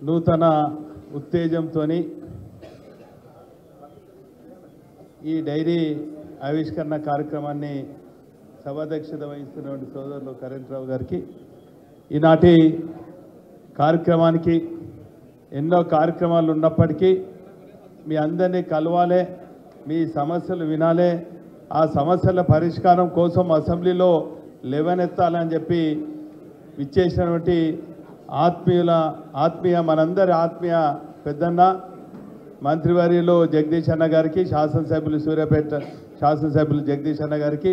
నూతన ఉత్తేజంతో ఈ డైరీ ఆవిష్కరణ కార్యక్రమాన్ని సభాధ్యక్షత వహిస్తున్నటువంటి సోదరులు కరెంట్రావు గారికి ఈనాటి కార్యక్రమానికి ఎన్నో కార్యక్రమాలు ఉన్నప్పటికీ మీ అందరినీ కలవాలే, మీ సమస్యలు వినాలే, ఆ సమస్యల పరిష్కారం కోసం అసెంబ్లీలో లేవనెత్తాలని చెప్పి విచ్చేసినటువంటి మనందరి ఆత్మీయ పెద్దన్న మంత్రివర్యులు జగదీష్ అన్న గారికి, శాసనసభ్యులు సూర్యాపేట శాసనసభ్యులు జగదీష్ అన్న గారికి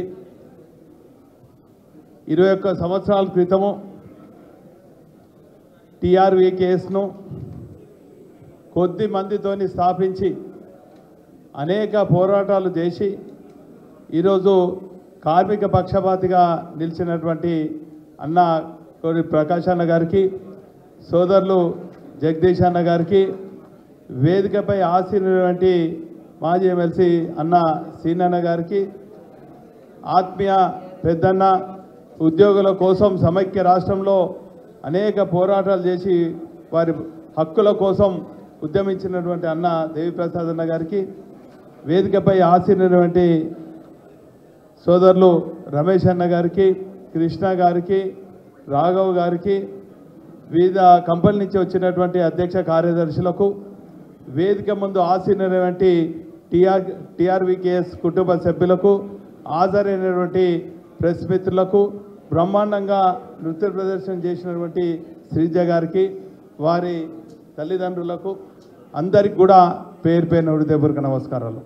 21 సంవత్సరాల క్రితము టీఆర్వీ కేసును కొద్ది మందితోని స్థాపించి అనేక పోరాటాలు చేసి ఈరోజు కార్మిక పక్షపాతిగా నిలిచినటువంటి అన్న కోడి ప్రకాష్ అన్న గారికి, సోదరులు జగదీష్ అన్న గారికి, వేదికపై ఆసీనులైనటువంటి మాజీ ఎమ్మెల్సీ అన్న సీనన్న గారికి, ఆత్మీయ పెద్దన్న ఉద్యోగుల కోసం సమైక్య రాష్ట్రంలో అనేక పోరాటాలు చేసి వారి హక్కుల కోసం ఉద్యమించినటువంటి అన్న దేవిప్రసాద్ అన్న గారికి, వేదికపై ఆసీనులైనటువంటి సోదరులు రమేష్ అన్న గారికి, కృష్ణ గారికి, రాఘవ్ గారికి, వివిధ కంపెనీల నుంచి వచ్చినటువంటి అధ్యక్ష కార్యదర్శులకు, వేదిక ముందు ఆసీనులైనటువంటి టీఆర్వీకేఎస్ కుటుంబ సభ్యులకు, హాజరైనటువంటి ప్రెస్ మిత్రులకు, బ్రహ్మాండంగా నృత్య ప్రదర్శన చేసినటువంటి శ్రీజ గారికి, వారి తల్లిదండ్రులకు అందరికి కూడా పేరు పేరున హృదయపూర్వక నమస్కారాలు.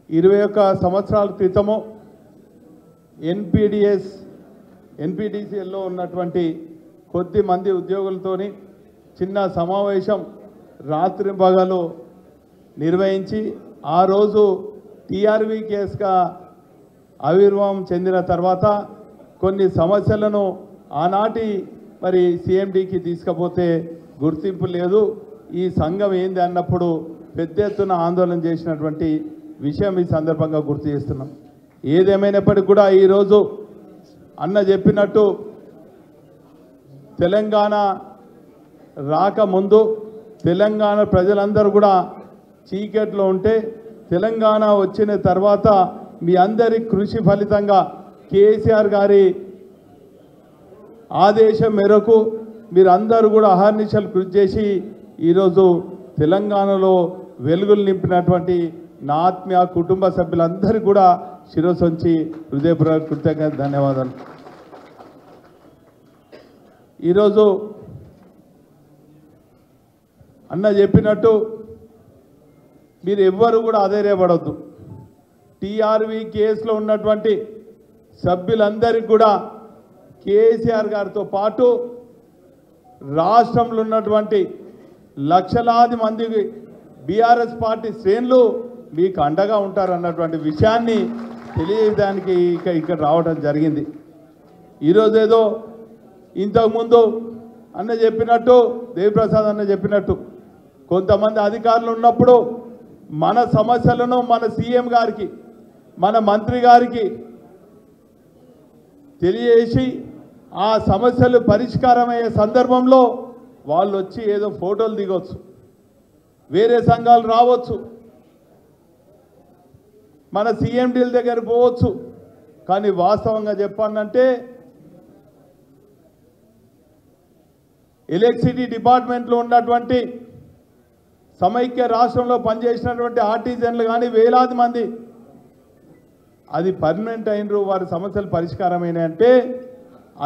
21 సంవత్సరాల క్రితము ఎన్పిడిసిఎల్లో ఉన్నటువంటి కొద్ది మంది ఉద్యోగులతోని చిన్న సమావేశం రాత్రి పగలు నిర్వహించి ఆ రోజు టీఆర్వీ కేసుగా ఆవిర్భావం చెందిన తర్వాత కొన్ని సమస్యలను ఆనాటి మరి సిఎండికి తీసుకపోతే గుర్తింపు లేదు, ఈ సంఘం ఏంది అన్నప్పుడు పెద్ద ఎత్తున ఆందోళన చేసినటువంటి విషయం ఈ సందర్భంగా గుర్తు చేస్తున్నాం. ఏదేమైనప్పటికీ కూడా ఈరోజు అన్న చెప్పినట్టు తెలంగాణ రాకముందు తెలంగాణ ప్రజలందరూ కూడా చీకట్లో ఉంటే, తెలంగాణ వచ్చిన తర్వాత మీ అందరి కృషి ఫలితంగా కేసీఆర్ గారి ఆదేశం మేరకు మీరందరూ కూడా అహర్నిశలు కృషి చేసి ఈరోజు తెలంగాణలో వెలుగులు నింపినటువంటి నా ఆత్మీయ కుటుంబ సభ్యులందరికీ కూడా శిరస్సు హృదయపూర్వక కృతజ్ఞత ధన్యవాదాలు. ఈరోజు అన్న చెప్పినట్టు మీరు ఎవ్వరు కూడా అధైర్యపడవద్దు. టీఆర్వీ కేసులో ఉన్నటువంటి సభ్యులందరికీ కూడా కేసీఆర్ గారితో పాటు రాష్ట్రంలో ఉన్నటువంటి లక్షలాది మంది బీఆర్ఎస్ పార్టీ శ్రేణులు మీకు అండగా ఉంటారన్నటువంటి విషయాన్ని తెలియడానికి ఇక్కడ రావడం జరిగింది. ఈరోజు ఏదో ఇంతకుముందు అన్న చెప్పినట్టు, దేవిప్రసాద్ అన్న చెప్పినట్టు, కొంతమంది అధికారులు ఉన్నప్పుడు మన సమస్యలను మన సీఎం గారికి, మన మంత్రి గారికి తెలియజేసి ఆ సమస్యలు పరిష్కారమయ్యే సందర్భంలో వాళ్ళు వచ్చి ఏదో ఫోటోలు దిగవచ్చు, వేరే సంఘాలు రావచ్చు, మన సీఎండీల దగ్గర పోవచ్చు. కానీ వాస్తవంగా చెప్పాలంటే ఎలక్ట్రిసిటీ డిపార్ట్మెంట్లో ఉన్నటువంటి సమైక్య రాష్ట్రంలో పనిచేసినటువంటి ఆర్టిజన్లు కానీ వేలాది మంది అది పర్మనెంట్ అయినరు, వారి సమస్యలు పరిష్కారమైనాయంటే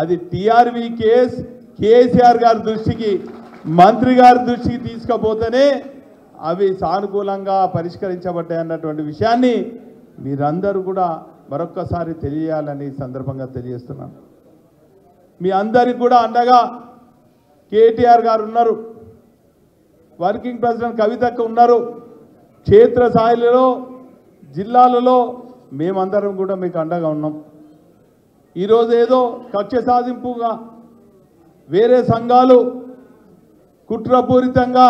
అది టీఆర్వీ కేసు కేసీఆర్ గారి దృష్టికి, మంత్రి గారి దృష్టికి తీసుకుపోతేనే అవి సానుకూలంగా పరిష్కరించబడ్డాయి అన్నటువంటి విషయాన్ని మీరందరూ కూడా మరొక్కసారి తెలియాలని సందర్భంగా తెలియజేస్తున్నాను. మీ అందరికి కూడా అండగా కేటీఆర్ గారు ఉన్నారు, వర్కింగ్ ప్రెసిడెంట్ కవితక్క ఉన్నారు, క్షేత్రస్థాయిలో జిల్లాలలో మేమందరం కూడా మీకు అండగా ఉన్నాం. ఈరోజు ఏదో కక్ష సాధింపుగా వేరే సంఘాలు కుట్రపూరితంగా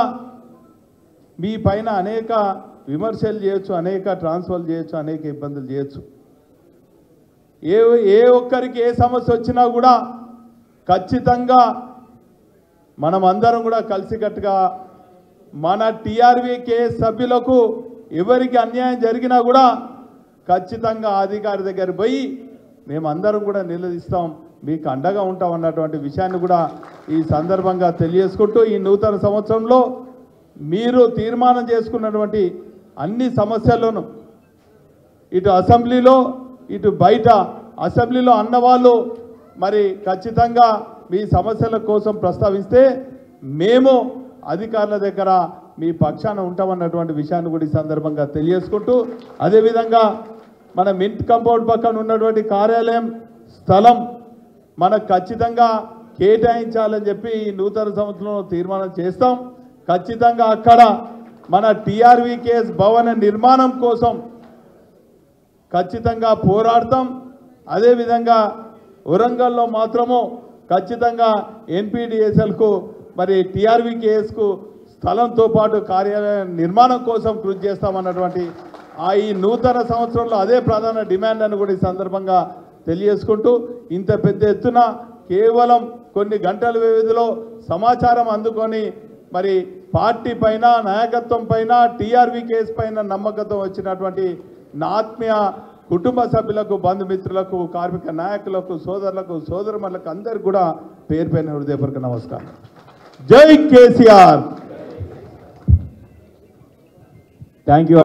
మీ పైన అనేక విమర్శలు చేయొచ్చు, అనేక ట్రాన్స్ఫర్లు చేయొచ్చు, అనేక ఇబ్బందులు చేయొచ్చు. ఏ ఏ ఒక్కరికి ఏ సమస్య వచ్చినా కూడా ఖచ్చితంగా మనం అందరం కూడా కలిసికట్టుగా మన టీఆర్వీకే సభ్యులకు ఎవరికి అన్యాయం జరిగినా కూడా ఖచ్చితంగా అధికారి దగ్గర పోయి మేమందరం కూడా నిలదీస్తాం, మీకు అండగా ఉంటాం అన్నటువంటి విషయాన్ని కూడా ఈ సందర్భంగా తెలియజేసుకుంటూ ఈ నూతన సంవత్సరంలో మీరు తీర్మానం చేసుకున్నటువంటి అన్ని సమస్యల్లోనూ ఇటు అసెంబ్లీలో ఇటు బయట అసెంబ్లీలో అన్నవాళ్ళు మరి ఖచ్చితంగా మీ సమస్యల కోసం ప్రస్తావిస్తే మేము అధికారుల దగ్గర మీ పక్షాన ఉంటామన్నటువంటి విషయాన్ని కూడా ఈ సందర్భంగా తెలియజేసుకుంటూ అదేవిధంగా మన మింట్ కాంపౌండ్ పక్కన ఉన్నటువంటి కార్యాలయం స్థలం మనకు ఖచ్చితంగా కేటాయించాలని చెప్పి ఈ నూతన సంవత్సరంలో తీర్మానం చేస్తాం. ఖచ్చితంగా అక్కడ మన టీఆర్వీకేఎస్ భవన నిర్మాణం కోసం ఖచ్చితంగా పోరాడతాం. అదేవిధంగా వరంగల్లో మాత్రము ఖచ్చితంగా ఎన్పీడీఎస్ఎల్కు మరి టీఆర్వీకేఎస్కు స్థలంతో పాటు కార్యాలయ నిర్మాణం కోసం కృషి చేస్తామన్నటువంటి ఈ నూతన సంవత్సరంలో అదే ప్రధాన డిమాండ్ అని కూడా ఈ సందర్భంగా తెలియజేసుకుంటూ ఇంత పెద్ద ఎత్తున కేవలం కొన్ని గంటల వ్యవధిలో సమాచారం అందుకొని మరి పార్టీ పైన నాయకత్వం పైన టీఆర్వీకేఎస్ పైన నమ్మకత్వం వచ్చినటువంటి నా ఆత్మీయ కుటుంబ సభ్యులకు బంధుమిత్రులకు కార్మిక నాయకులకు సోదరులకు సోదరుమణులకు అందరికీ కూడా పేరు పైన హృదయపూర్వక నమస్కారం. జై కేసీఆర్. Thank you.